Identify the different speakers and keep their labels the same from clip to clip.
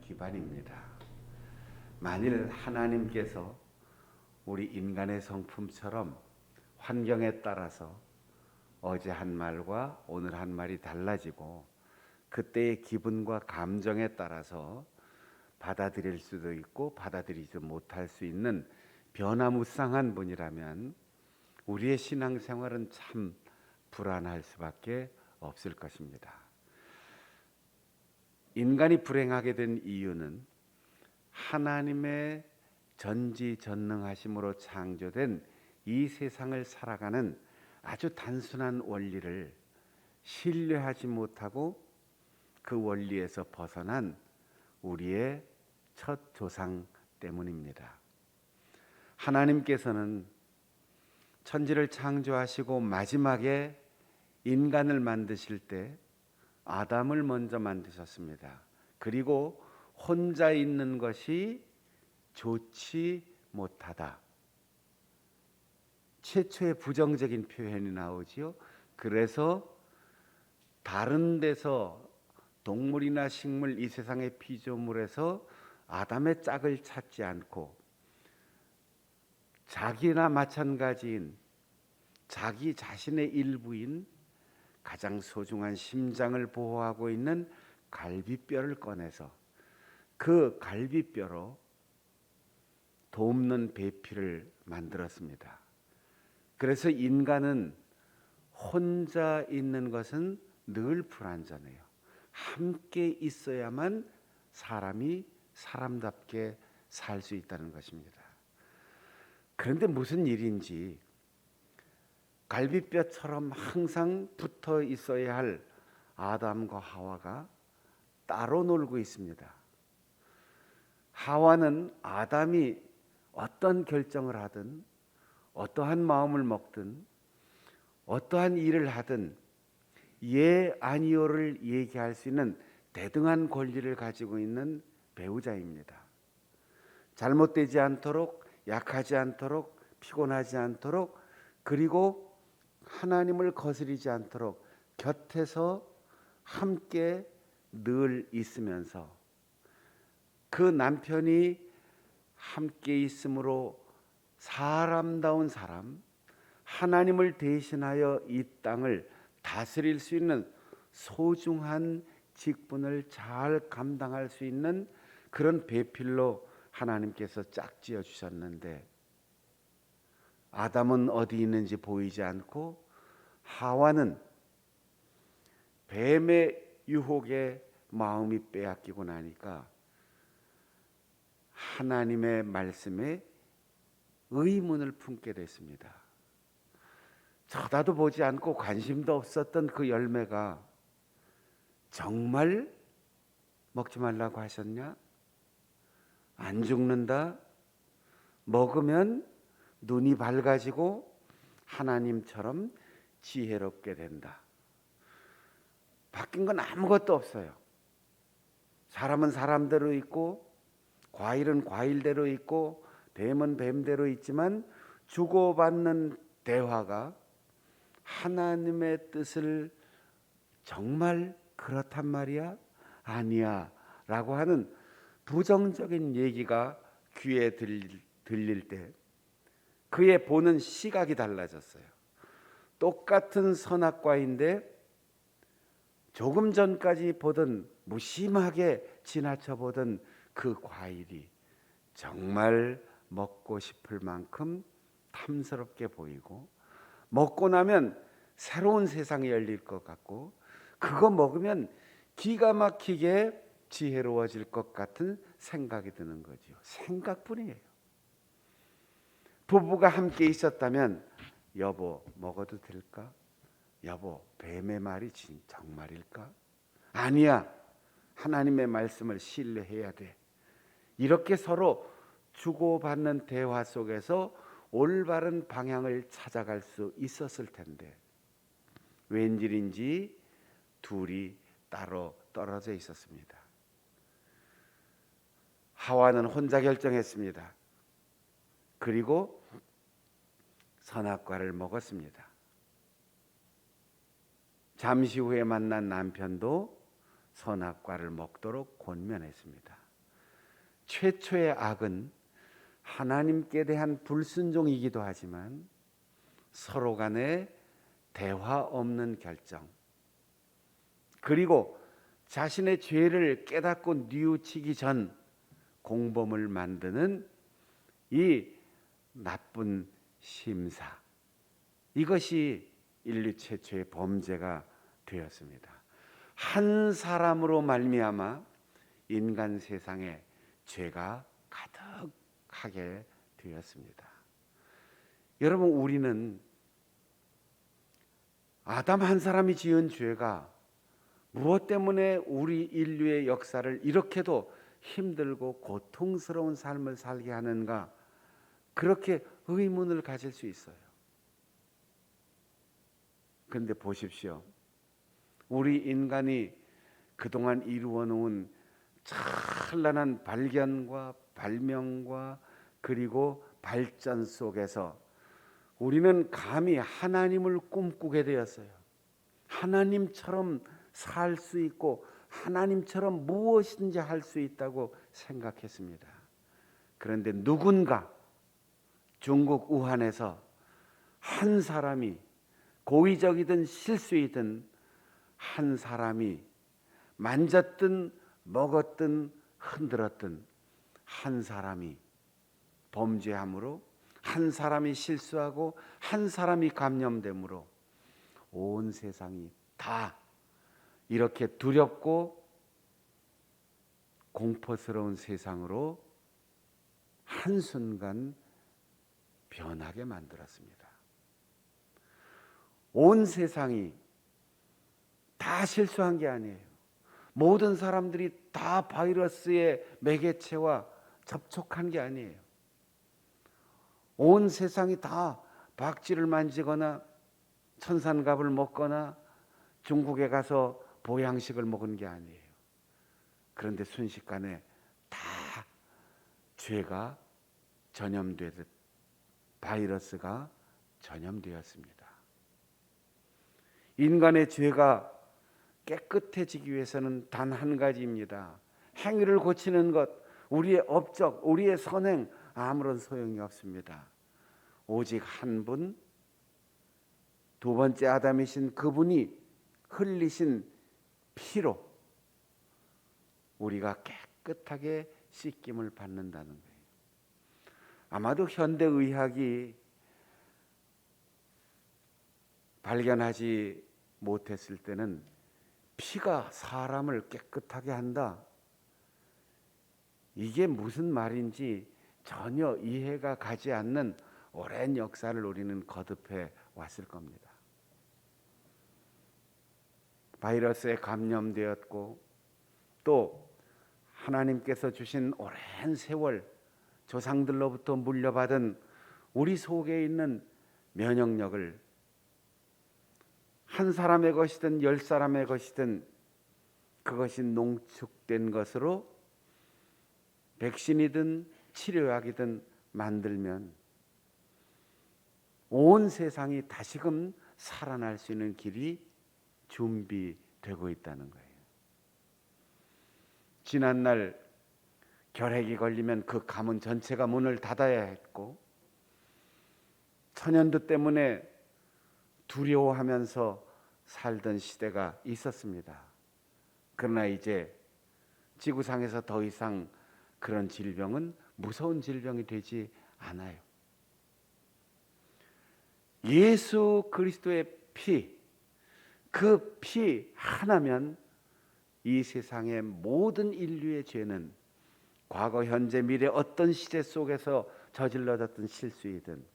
Speaker 1: 기반입니다. 만일 하나님께서 우리 인간의 성품처럼 환경에 따라서 어제 한 말과 오늘 한 말이 달라지고 그때의 기분과 감정에 따라서 받아들일 수도 있고 받아들이지 못할 수 있는 변화무쌍한 분이라면 우리의 신앙생활은 참 불안할 수밖에 없을 것입니다. 인간이 불행하게 된 이유는 하나님의 전지전능하심으로 창조된 이 세상을 살아가는 아주 단순한 원리를 신뢰하지 못하고 그 원리에서 벗어난 우리의 첫 조상 때문입니다. 하나님께서는 천지를 창조하시고 마지막에 인간을 만드실 때 아담을 먼저 만드셨습니다. 그리고 혼자 있는 것이 좋지 못하다. 최초의 부정적인 표현이 나오지요. 그래서 다른 데서 동물이나 식물, 이 세상의 피조물에서 아담의 짝을 찾지 않고 자기나 마찬가지인 자기 자신의 일부인 가장 소중한 심장을 보호하고 있는 갈비뼈를 꺼내서 그 갈비뼈로 돕는 배필을 만들었습니다. 그래서 인간은 혼자 있는 것은 늘 불완전해요. 함께 있어야만 사람이 사람답게 살 수 있다는 것입니다. 그런데 무슨 일인지 갈비뼈처럼 항상 붙어 있어야 할 아담과 하와가 따로 놀고 있습니다. 하와는 아담이 어떤 결정을 하든 어떠한 마음을 먹든 어떠한 일을 하든 예 아니요를 얘기할 수 있는 대등한 권리를 가지고 있는 배우자입니다. 잘못되지 않도록, 약하지 않도록, 피곤하지 않도록, 그리고 하나님을 거스리지 않도록 곁에서 함께 늘 있으면서 그 남편이 함께 있으므로 사람다운 사람, 하나님을 대신하여 이 땅을 다스릴 수 있는 소중한 직분을 잘 감당할 수 있는 그런 배필로 하나님께서 짝지어 주셨는데 아담은 어디 있는지 보이지 않고 하와는 뱀의 유혹에 마음이 빼앗기고 나니까 하나님의 말씀에 의문을 품게 됐습니다. 쳐다도 보지 않고 관심도 없었던 그 열매가 정말 먹지 말라고 하셨냐? 안 죽는다? 먹으면 눈이 밝아지고 하나님처럼 지혜롭게 된다. 바뀐 건 아무것도 없어요. 사람은 사람대로 있고 과일은 과일대로 있고 뱀은 뱀대로 있지만 주고받는 대화가 하나님의 뜻을 정말 그렇단 말이야? 아니야 라고 하는 부정적인 얘기가 귀에 들릴 때 그의 보는 시각이 달라졌어요. 똑같은 선악과인데 조금 전까지 보던 무심하게 지나쳐 보던 그 과일이 정말 먹고 싶을 만큼 탐스럽게 보이고 먹고 나면 새로운 세상이 열릴 것 같고 그거 먹으면 기가 막히게 지혜로워질 것 같은 생각이 드는 거죠. 생각뿐이에요. 부부가 함께 있었다면 여보 먹어도 될까? 여보 뱀의 말이 정말일까? 아니야. 하나님의 말씀을 신뢰해야 돼. 이렇게 서로 주고받는 대화 속에서 올바른 방향을 찾아갈 수 있었을 텐데 웬일인지 둘이 따로 떨어져 있었습니다. 하와는 혼자 결정했습니다. 그리고 선악과를 먹었습니다. 잠시 후에 만난 남편도 선악과를 먹도록 권면했습니다. 최초의 악은 하나님께 대한 불순종이기도 하지만 서로 간에 대화 없는 결정, 그리고 자신의 죄를 깨닫고 뉘우치기 전 공범을 만드는 이 나쁜 심사, 이것이 인류 최초의 범죄가 되었습니다. 한 사람으로 말미암아 인간 세상에 죄가 가득하게 되었습니다. 여러분, 우리는 아담 한 사람이 지은 죄가 무엇 때문에 우리 인류의 역사를 이렇게도 힘들고 고통스러운 삶을 살게 하는가, 그렇게 의문을 가질 수 있어요. 그런데 보십시오. 우리 인간이 그동안 이루어 놓은 찬란한 발견과 발명과 그리고 발전 속에서 우리는 감히 하나님을 꿈꾸게 되었어요. 하나님처럼 살 수 있고 하나님처럼 무엇인지 할 수 있다고 생각했습니다. 그런데 누군가 중국 우한에서 한 사람이, 고의적이든 실수이든 한 사람이 만졌든 먹었든 흔들었든 한 사람이 범죄함으로, 한 사람이 실수하고 한 사람이 감염됨으로 온 세상이 다 이렇게 두렵고 공포스러운 세상으로 한순간 변하게 만들었습니다. 온 세상이 다 실수한 게 아니에요. 모든 사람들이 다 바이러스의 매개체와 접촉한 게 아니에요. 온 세상이 다 박쥐를 만지거나 천산갑을 먹거나 중국에 가서 보양식을 먹은 게 아니에요. 그런데 순식간에 다 죄가 전염되듯 바이러스가 전염되었습니다. 인간의 죄가 깨끗해지기 위해서는 단 한 가지입니다. 행위를 고치는 것, 우리의 업적, 우리의 선행, 아무런 소용이 없습니다. 오직 한 분, 두 번째 아담이신 그분이 흘리신 피로 우리가 깨끗하게 씻김을 받는다는 거예요. 아마도 현대의학이 발견하지 못했을 때는 피가 사람을 깨끗하게 한다, 이게 무슨 말인지 전혀 이해가 가지 않는 오랜 역사를 우리는 거듭해 왔을 겁니다. 바이러스에 감염되었고 또 하나님께서 주신 오랜 세월 조상들로부터 물려받은 우리 속에 있는 면역력을 한 사람의 것이든 10사람의 것이든 그것이 농축된 것으로 백신이든 치료약이든 만들면 온 세상이 다시금 살아날 수 있는 길이 준비되고 있다는 거예요. 지난날 결핵이 걸리면 그 가문 전체가 문을 닫아야 했고 천연두 때문에 두려워하면서 살던 시대가 있었습니다. 그러나 이제 지구상에서 더 이상 그런 질병은 무서운 질병이 되지 않아요. 예수 그리스도의 피, 그 피 하나면 이 세상의 모든 인류의 죄는 과거, 현재, 미래 어떤 시대 속에서 저질러졌던 실수이든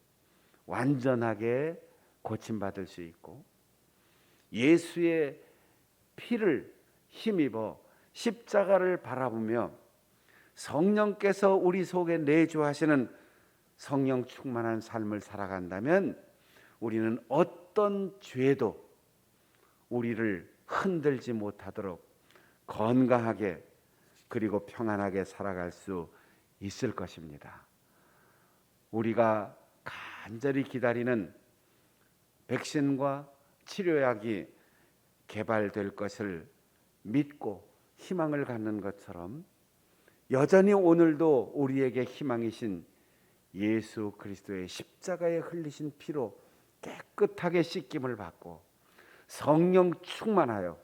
Speaker 1: 완전하게 고침받을 수 있고, 예수의 피를 힘입어 십자가를 바라보며 성령께서 우리 속에 내주하시는 성령 충만한 삶을 살아간다면 우리는 어떤 죄도 우리를 흔들지 못하도록 건강하게 그리고 평안하게 살아갈 수 있을 것입니다. 우리가 간절히 기다리는 백신과 치료약이 개발될 것을 믿고 희망을 갖는 것처럼 여전히 오늘도 우리에게 희망이신 예수 그리스도의 십자가에 흘리신 피로 깨끗하게 씻김을 받고 성령 충만하여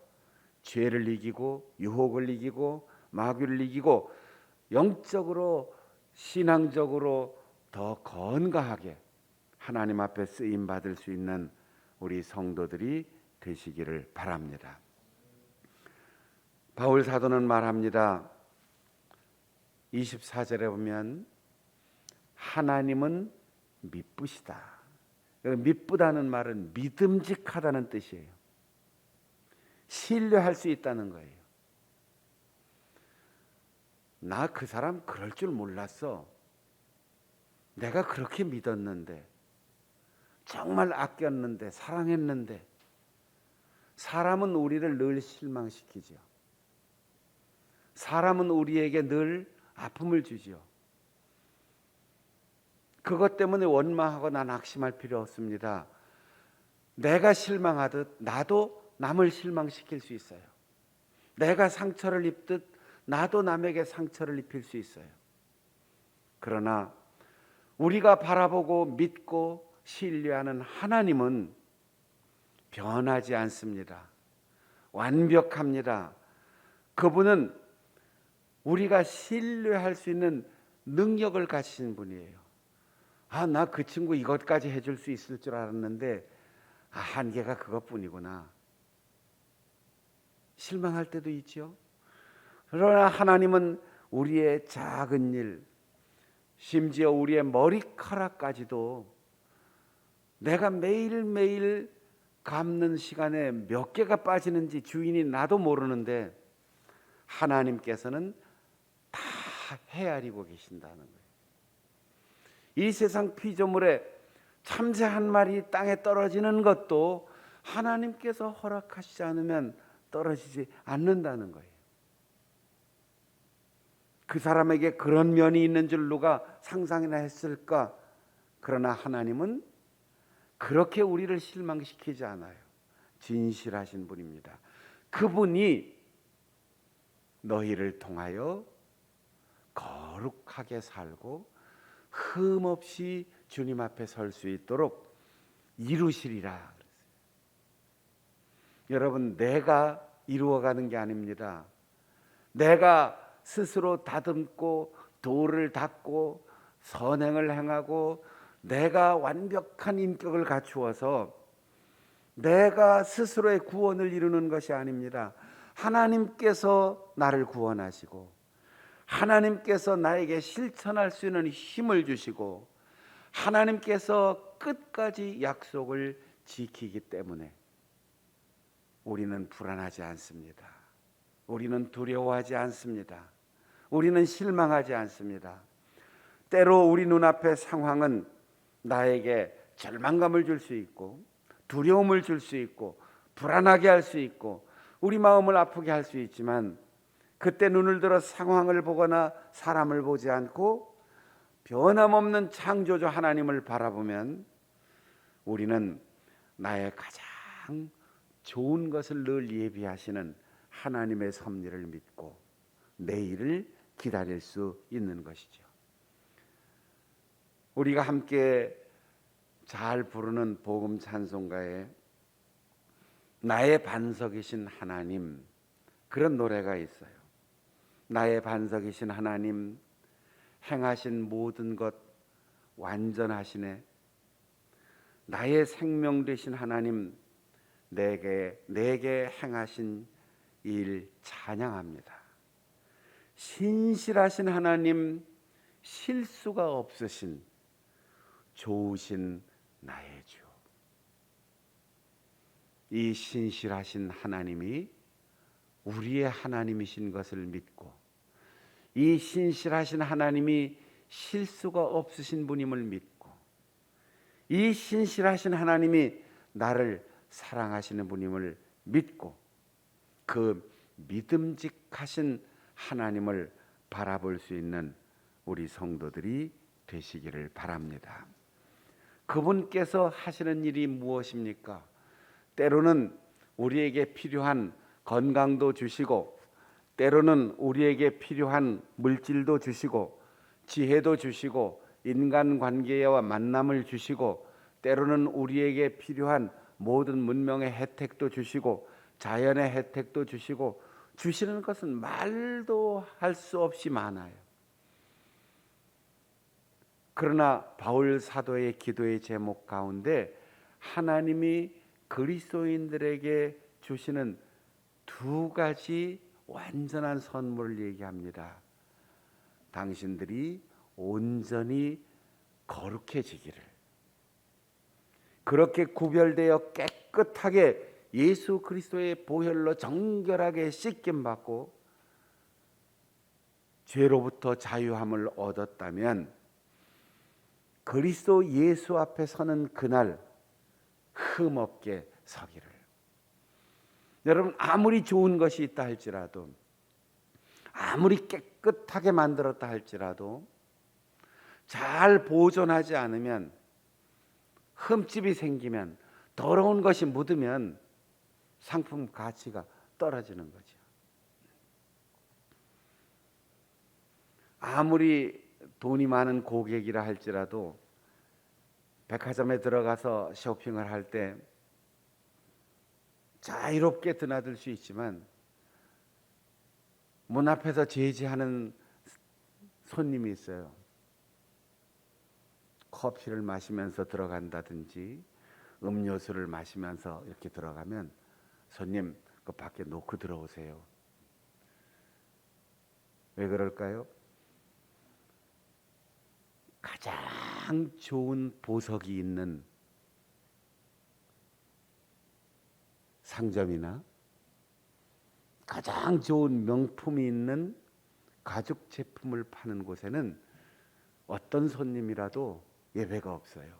Speaker 1: 죄를 이기고 유혹을 이기고 마귀를 이기고 영적으로 신앙적으로 더 건강하게 하나님 앞에 쓰임 받을 수 있는 우리 성도들이 되시기를 바랍니다. 바울 사도는 말합니다. 24절에 보면 하나님은 미쁘시다. 미쁘다는 말은 믿음직하다는 뜻이에요. 신뢰할 수 있다는 거예요. 나 그 사람 그럴 줄 몰랐어. 내가 그렇게 믿었는데, 정말 아꼈는데, 사랑했는데. 사람은 우리를 늘 실망시키죠. 사람은 우리에게 늘 아픔을 주죠. 그것 때문에 원망하거나 낙심할 필요 없습니다. 내가 실망하듯 나도 남을 실망시킬 수 있어요. 내가 상처를 입듯 나도 남에게 상처를 입힐 수 있어요. 그러나 우리가 바라보고 믿고 신뢰하는 하나님은 변하지 않습니다. 완벽합니다. 그분은 우리가 신뢰할 수 있는 능력을 가지신 분이에요. 나 그 친구 이것까지 해줄 수 있을 줄 알았는데 한계가 그것뿐이구나. 실망할 때도 있죠. 그러나 하나님은 우리의 작은 일, 심지어 우리의 머리카락까지도 내가 매일매일 감는 시간에 몇 개가 빠지는지 주인이 나도 모르는데 하나님께서는 다 헤아리고 계신다는 거예요. 이 세상 피조물에 참새 한 마리 땅에 떨어지는 것도 하나님께서 허락하시지 않으면 떨어지지 않는다는 거예요. 그 사람에게 그런 면이 있는 줄 누가 상상이나 했을까? 그러나 하나님은 그렇게 우리를 실망시키지 않아요. 진실하신 분입니다. 그분이 너희를 통하여 거룩하게 살고 흠없이 주님 앞에 설 수 있도록 이루시리라 그랬어요. 여러분, 내가 이루어가는 게 아닙니다. 내가 스스로 다듬고 도를 닦고 선행을 행하고 내가 완벽한 인격을 갖추어서 내가 스스로의 구원을 이루는 것이 아닙니다. 하나님께서 나를 구원하시고 하나님께서 나에게 실천할 수 있는 힘을 주시고 하나님께서 끝까지 약속을 지키기 때문에 우리는 불안하지 않습니다. 우리는 두려워하지 않습니다. 우리는 실망하지 않습니다. 때로 우리 눈앞의 상황은 나에게 절망감을 줄 수 있고 두려움을 줄 수 있고 불안하게 할 수 있고 우리 마음을 아프게 할 수 있지만 그때 눈을 들어 상황을 보거나 사람을 보지 않고 변함없는 창조주 하나님을 바라보면 우리는 나의 가장 좋은 것을 늘 예비하시는 하나님의 섭리를 믿고 내일을 기다릴 수 있는 것이죠. 우리가 함께 잘 부르는 복음 찬송가에 나의 반석이신 하나님, 그런 노래가 있어요. 나의 반석이신 하나님, 행하신 모든 것 완전하시네. 나의 생명 되신 하나님, 내게 행하신 일 찬양합니다. 신실하신 하나님, 실수가 없으신 좋으신 나의 주. 이 신실하신 하나님이 우리의 하나님이신 것을 믿고 이 신실하신 하나님이 실수가 없으신 분임을 믿고 이 신실하신 하나님이 나를 사랑하시는 분임을 믿고 그 믿음직하신 하나님을 바라볼 수 있는 우리 성도들이 되시기를 바랍니다. 그분께서 하시는 일이 무엇입니까? 때로는 우리에게 필요한 건강도 주시고 때로는 우리에게 필요한 물질도 주시고 지혜도 주시고 인간관계와 만남을 주시고 때로는 우리에게 필요한 모든 문명의 혜택도 주시고 자연의 혜택도 주시고 주시는 것은 말도 할 수 없이 많아요. 그러나 바울 사도의 기도의 제목 가운데 하나님이 그리스도인들에게 주시는 두 가지 완전한 선물을 얘기합니다. 당신들이 온전히 거룩해지기를, 그렇게 구별되어 깨끗하게 예수 그리스도의 보혈로 정결하게 씻김 받고 죄로부터 자유함을 얻었다면 그리스도 예수 앞에 서는 그날 흠없게 서기를. 여러분, 아무리 좋은 것이 있다 할지라도, 아무리 깨끗하게 만들었다 할지라도 잘 보존하지 않으면, 흠집이 생기면, 더러운 것이 묻으면 상품 가치가 떨어지는 거죠. 아무리 돈이 많은 고객이라 할지라도 백화점에 들어가서 쇼핑을 할 때 자유롭게 드나들 수 있지만 문 앞에서 제지하는 손님이 있어요. 커피를 마시면서 들어간다든지 음료수를 마시면서 이렇게 들어가면 손님 그 밖에 놓고 들어오세요. 왜 그럴까요? 가장 좋은 보석이 있는 상점이나 가장 좋은 명품이 있는 가죽 제품을 파는 곳에는 어떤 손님이라도 예외가 없어요.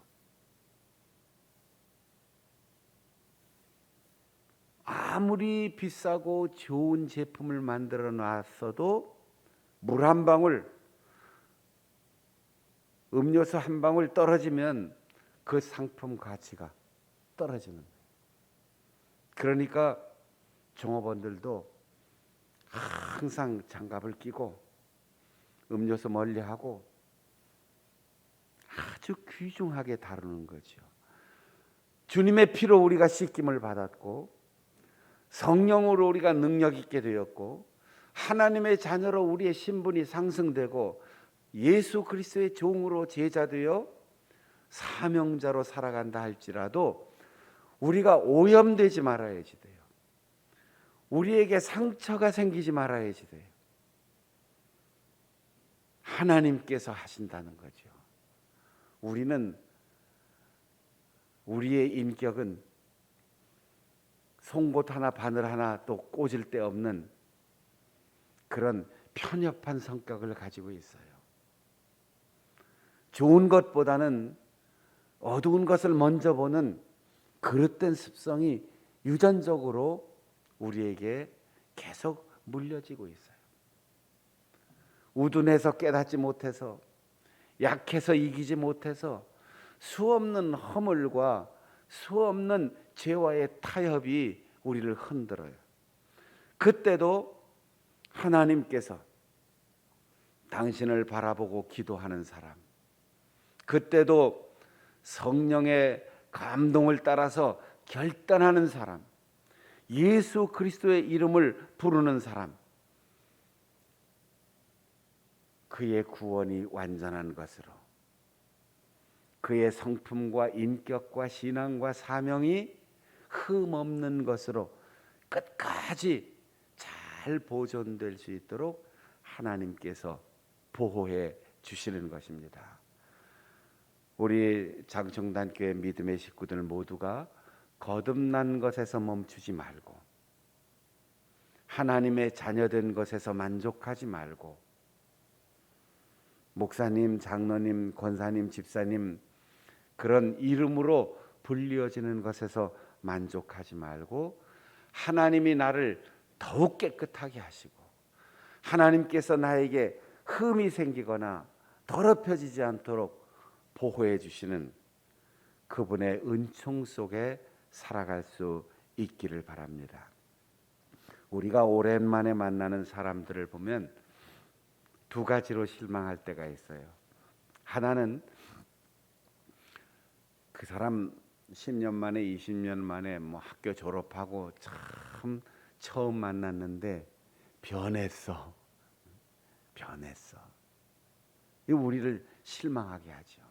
Speaker 1: 아무리 비싸고 좋은 제품을 만들어 놨어도 물 한 방울, 음료수 한 방울 떨어지면 그 상품 가치가 떨어지는 거예요. 그러니까 종업원들도 항상 장갑을 끼고 음료수 멀리하고 아주 귀중하게 다루는 거죠. 주님의 피로 우리가 씻김을 받았고 성령으로 우리가 능력 있게 되었고 하나님의 자녀로 우리의 신분이 상승되고 예수 그리스도의 종으로 제자되어 사명자로 살아간다 할지라도 우리가 오염되지 말아야지 돼요. 우리에게 상처가 생기지 말아야지 돼요. 하나님께서 하신다는 거죠. 우리는, 우리의 인격은 송곳 하나 바늘 하나 또 꽂을 데 없는 그런 편협한 성격을 가지고 있어요. 좋은 것보다는 어두운 것을 먼저 보는 그릇된 습성이 유전적으로 우리에게 계속 물려지고 있어요. 우둔해서 깨닫지 못해서, 약해서 이기지 못해서 수없는 허물과 수없는 죄와의 타협이 우리를 흔들어요. 그때도 하나님께서 당신을 바라보고 기도하는 사람, 그때도 성령의 감동을 따라서 결단하는 사람, 예수 그리스도의 이름을 부르는 사람, 그의 구원이 완전한 것으로, 그의 성품과 인격과 신앙과 사명이 흠없는 것으로 끝까지 잘 보존될 수 있도록 하나님께서 보호해 주시는 것입니다. 우리 장청단교회 믿음의 식구들 모두가 거듭난 것에서 멈추지 말고 하나님의 자녀된 것에서 만족하지 말고 목사님, 장로님, 권사님, 집사님 그런 이름으로 불리어지는 것에서 만족하지 말고 하나님이 나를 더욱 깨끗하게 하시고 하나님께서 나에게 흠이 생기거나 더럽혀지지 않도록 보호해 주시는 그분의 은총 속에 살아갈 수 있기를 바랍니다. 우리가 오랜만에 만나는 사람들을 보면 두 가지로 실망할 때가 있어요. 하나는 그 사람 10년 만에 20년 만에 뭐 학교 졸업하고 참 처음 만났는데 변했어. 이 우리를 실망하게 하죠.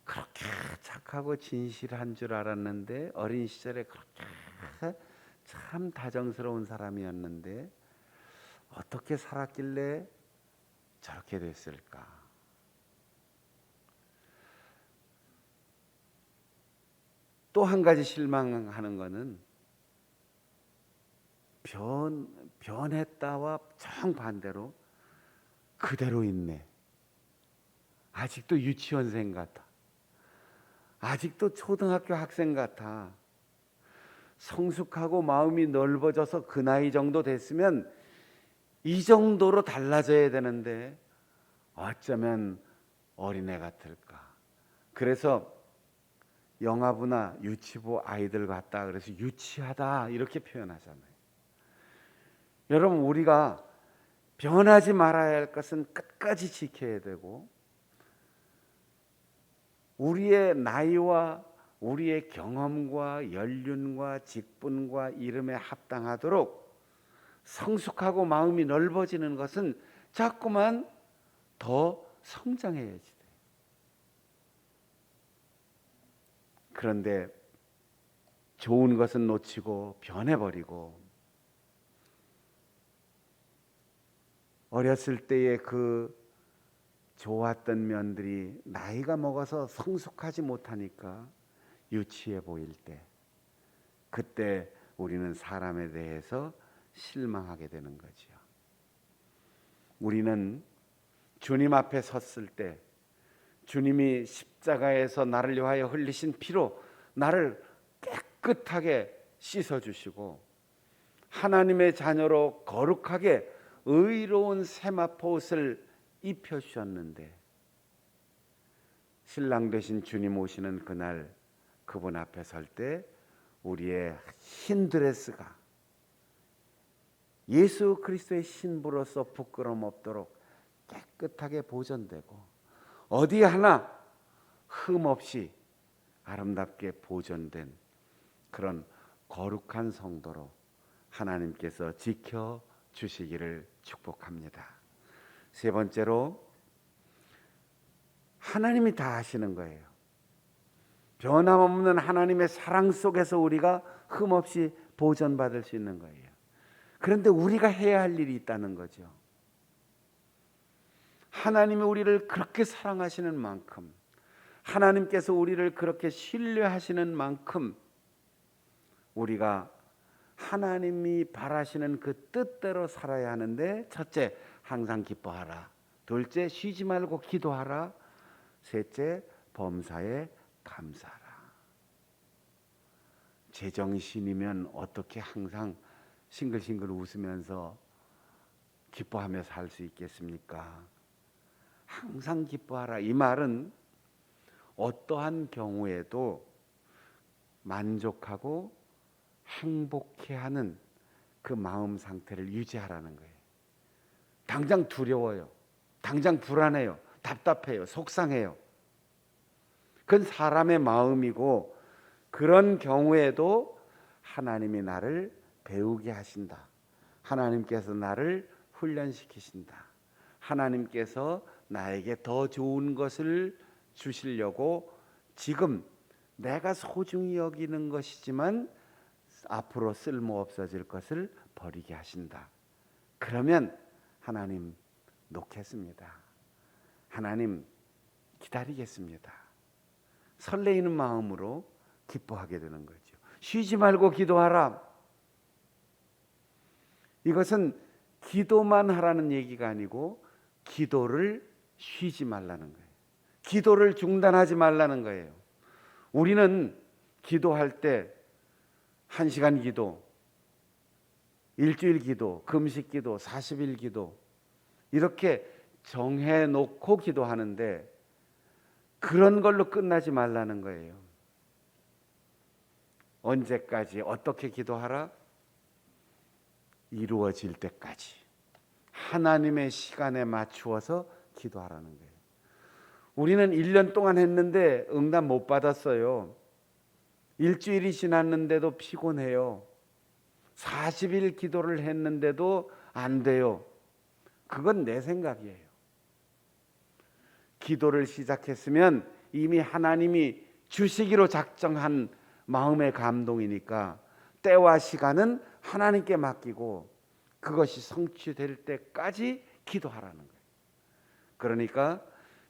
Speaker 1: 그렇게 착하고 진실한 줄 알았는데 어린 시절에 그렇게 참 다정스러운 사람이었는데 어떻게 살았길래 저렇게 됐을까? 또 한 가지 실망하는 것은 변했다와 정반대로 그대로 있네. 아직도 유치원생 같아. 아직도 초등학교 학생 같아. 성숙하고 마음이 넓어져서 그 나이 정도 됐으면 이 정도로 달라져야 되는데 어쩌면 어린애 같을까. 그래서 영아부나 유치부 아이들 같다 그래서 유치하다 이렇게 표현하잖아요. 여러분, 우리가 변하지 말아야 할 것은 끝까지 지켜야 되고 우리의 나이와 우리의 경험과 연륜과 직분과 이름에 합당하도록 성숙하고 마음이 넓어지는 것은 자꾸만 더 성장해야지 돼. 그런데 좋은 것은 놓치고 변해버리고 어렸을 때의 그 좋았던 면들이 나이가 먹어서 성숙하지 못하니까 유치해 보일 때, 그때 우리는 사람에 대해서 실망하게 되는 거죠. 우리는 주님 앞에 섰을 때 주님이 십자가에서 나를 위하여 흘리신 피로 나를 깨끗하게 씻어주시고 하나님의 자녀로 거룩하게 의로운 세마포 옷을 입혀주셨는데 신랑 되신 주님 오시는 그날 그분 앞에 설 때 우리의 흰 드레스가 예수 그리스도의 신부로서 부끄러움 없도록 깨끗하게 보존되고 어디 하나 흠 없이 아름답게 보존된 그런 거룩한 성도로 하나님께서 지켜주시기를 축복합니다. 세 번째로 하나님이 다 하시는 거예요. 변함없는 하나님의 사랑 속에서 우리가 흠없이 보존받을 수 있는 거예요. 그런데 우리가 해야 할 일이 있다는 거죠. 하나님이 우리를 그렇게 사랑하시는 만큼, 하나님께서 우리를 그렇게 신뢰하시는 만큼 우리가 하나님이 바라시는 그 뜻대로 살아야 하는데, 첫째, 항상 기뻐하라. 둘째, 쉬지 말고 기도하라. 셋째, 범사에 감사하라. 제정신이면 어떻게 항상 싱글싱글 웃으면서 기뻐하며 살 수 있겠습니까? 항상 기뻐하라. 이 말은 어떠한 경우에도 만족하고 행복해하는 그 마음 상태를 유지하라는 거예요. 당장 두려워요. 당장 불안해요. 답답해요. 속상해요. 그건 사람의 마음이고 그런 경우에도 하나님이 나를 배우게 하신다. 하나님께서 나를 훈련시키신다. 하나님께서 나에게 더 좋은 것을 주시려고 지금 내가 소중히 여기는 것이지만 앞으로 쓸모 없어질 것을 버리게 하신다. 그러면 하나님 놓겠습니다. 하나님 기다리겠습니다. 설레이는 마음으로 기뻐하게 되는 거죠. 쉬지 말고 기도하라. 이것은 기도만 하라는 얘기가 아니고 기도를 쉬지 말라는 거예요. 기도를 중단하지 말라는 거예요. 우리는 기도할 때 1시간 기도, 일주일 기도, 금식 기도, 40일 기도 이렇게 정해놓고 기도하는데 그런 걸로 끝나지 말라는 거예요. 언제까지 어떻게 기도하라? 이루어질 때까지 하나님의 시간에 맞추어서 기도하라는 거예요. 우리는 1년 동안 했는데 응답 못 받았어요. 일주일이 지났는데도 피곤해요. 40일 기도를 했는데도 안 돼요. 그건 내 생각이에요. 기도를 시작했으면 이미 하나님이 주시기로 작정한 마음의 감동이니까 때와 시간은 하나님께 맡기고 그것이 성취될 때까지 기도하라는 거예요. 그러니까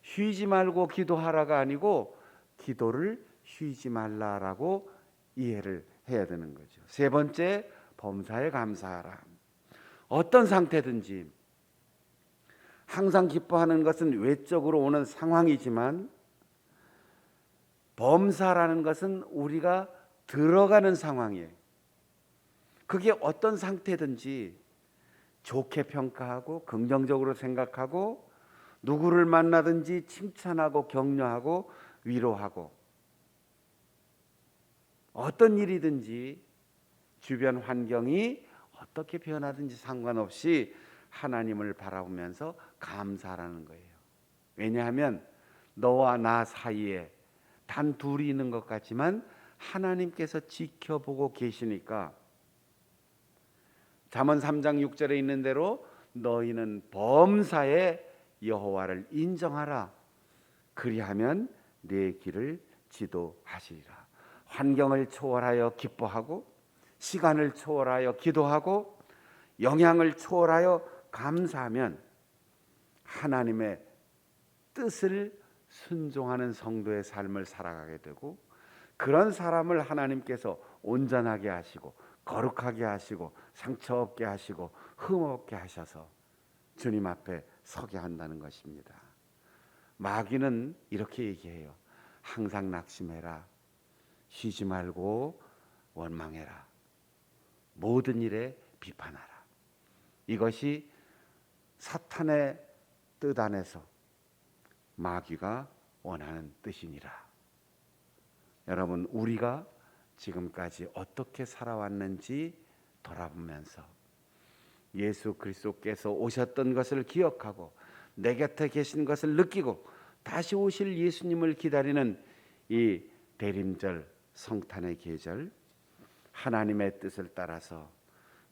Speaker 1: 쉬지 말고 기도하라가 아니고 기도를 쉬지 말라라고 이해를 해야 되는 거죠. 세 번째, 범사에 감사하라. 어떤 상태든지 항상 기뻐하는 것은 외적으로 오는 상황이지만 범사라는 것은 우리가 들어가는 상황이에요. 그게 어떤 상태든지 좋게 평가하고 긍정적으로 생각하고 누구를 만나든지 칭찬하고 격려하고 위로하고 어떤 일이든지 주변 환경이 어떻게 변하든지 상관없이 하나님을 바라보면서 감사하라는 거예요. 왜냐하면 너와 나 사이에 단 둘이 있는 것 같지만 하나님께서 지켜보고 계시니까 잠언 3장 6절에 있는 대로 너희는 범사에 여호와를 인정하라. 그리하면 내 길을 지도하시리라. 환경을 초월하여 기뻐하고 시간을 초월하여 기도하고 영향을 초월하여 감사하면 하나님의 뜻을 순종하는 성도의 삶을 살아가게 되고 그런 사람을 하나님께서 온전하게 하시고 거룩하게 하시고 상처 없게 하시고 흠 없게 하셔서 주님 앞에 서게 한다는 것입니다. 마귀는 이렇게 얘기해요. 항상 낙심해라. 쉬지 말고 원망해라. 모든 일에 비판하라. 이것이 사탄의 뜻 안에서 마귀가 원하는 뜻이니라. 여러분, 우리가 지금까지 어떻게 살아왔는지 돌아보면서 예수 그리스도께서 오셨던 것을 기억하고 내 곁에 계신 것을 느끼고 다시 오실 예수님을 기다리는 이 대림절 성탄의 계절, 하나님의 뜻을 따라서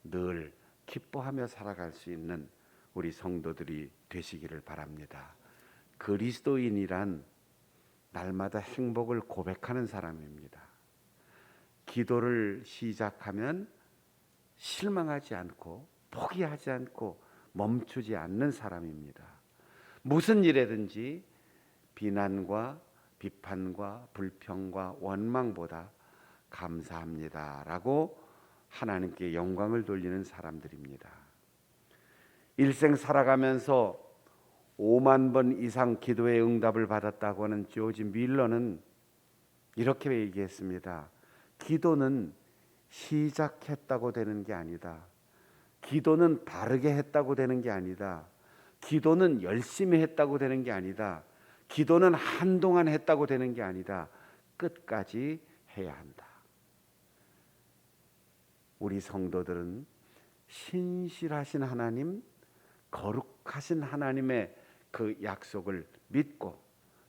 Speaker 1: 늘 기뻐하며 살아갈 수 있는 우리 성도들이 되시기를 바랍니다. 그리스도인이란 날마다 행복을 고백하는 사람입니다. 기도를 시작하면 실망하지 않고 포기하지 않고 멈추지 않는 사람입니다. 무슨 일에든지 비난과 비판과 불평과 원망보다 감사합니다라고 하나님께 영광을 돌리는 사람들입니다. 일생 살아가면서 5만 번 이상 기도의 응답을 받았다고 하는 조지 밀러는 이렇게 얘기했습니다. 기도는 시작했다고 되는 게 아니다. 기도는 바르게 했다고 되는 게 아니다. 기도는 열심히 했다고 되는 게 아니다. 기도는 한동안 했다고 되는 게 아니다. 끝까지 해야 한다. 우리 성도들은 신실하신 하나님, 거룩하신 하나님의 그 약속을 믿고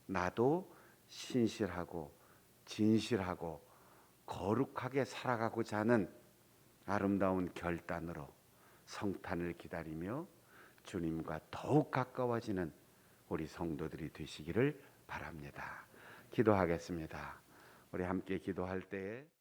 Speaker 1: 나도 신실하고 진실하고 거룩하게 살아가고자 하는 아름다운 결단으로 성탄을 기다리며 주님과 더욱 가까워지는 우리 성도들이 되시기를 바랍니다. 기도하겠습니다. 우리 함께 기도할 때에